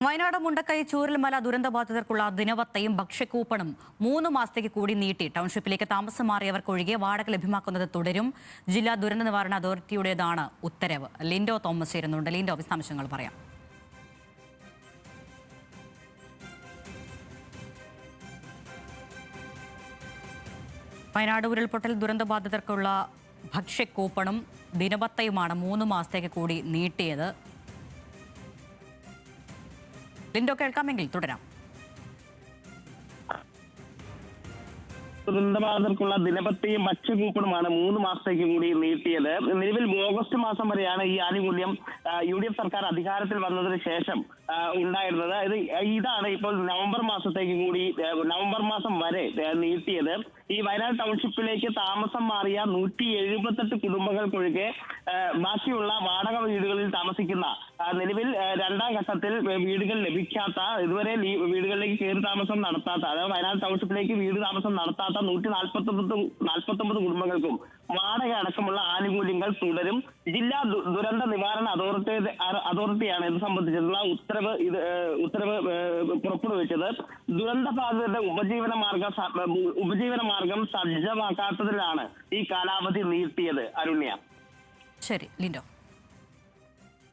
വയനാട് മുണ്ടക്കൈ ചൂരൽമല ദുരന്തബാധിതർക്കുള്ള ദിനവത്തയും ഭക്ഷ്യക്കൂപ്പണും 3 മാസത്തേക്ക് കൂടി നീട്ടി. ടൗൺഷിപ്പിലേക്ക് താമസം മാറിയവർക്കൊഴികെ വാടക ലഭ്യമാക്കുന്നത് തുടരും. ജില്ലാ ദുരന്ത നിവാരണ അതോറിറ്റിയുടേതാണ് ഉത്തരവ്. ലിൻഡോ തോമസ് ചേരുന്നുണ്ട്. ലിൻഡോ, വിശദാംശങ്ങൾ പറയാം. വയനാട് ഉരുൾപൊട്ടൽ ദുരന്തബാധിതർക്കുള്ള ഭക്ഷ്യക്കൂപ്പണും ദിനവത്തയുമാണ് 3 മാസത്തേക്ക് കൂടി നീട്ടിയത്. ലിൻഡോ, കേൾക്കാമെങ്കിൽ തുടരാം. ദുരന്തബാധിതർക്കുള്ള ദിനപത്രയും ഭക്ഷ്യക്കൂപ്പണുമാണ് 3 മാസത്തേക്ക് കൂടി നീട്ടിയത്. നിലവിൽ ഓഗസ്റ്റ് മാസം വരെയാണ് ഈ ആനുകൂല്യം UDF സർക്കാർ അധികാരത്തിൽ വന്നതിന് ശേഷം ഉണ്ടായിരുന്നത്. ഇതാണ് ഇപ്പോൾ നവംബർ മാസം വരെ നീട്ടിയത്. ഈ വയനാട് ടൗൺഷിപ്പിലേക്ക് താമസം മാറിയ 178 കുടുംബങ്ങൾക്കൊഴികെ ബാക്കിയുള്ള വാടക വീടുകളിൽ താമസിക്കുന്ന നിലവിൽ രണ്ടാം ഘട്ടത്തിൽ വീടുകൾ ലഭിക്കാത്ത, ഇതുവരെ വീടുകളിലേക്ക് കയറി താമസം നടത്താത്ത, അതായത് വയനാട് ടൗൺഷിപ്പിലേക്ക് വീട് താമസം നടത്താത്ത 149 കുടുംബങ്ങൾക്കും വാടക അടക്കമുള്ള ആനുകൂല്യങ്ങൾ തുടരും. ജില്ലാ ദുരന്ത നിവാരണ അതോറിറ്റിയാണ് ഇത് സംബന്ധിച്ചിട്ടുള്ള ഉത്തരവ് പുറപ്പെടുവിച്ചത്. ദുരന്തബാധിതരുടെ ഉപജീവന മാർഗം സജ്ജമാക്കാത്തതിലാണ് ഈ കാലാവധി നീട്ടിയത്. അരുണ്യ. ശരി ലിൻഡോ.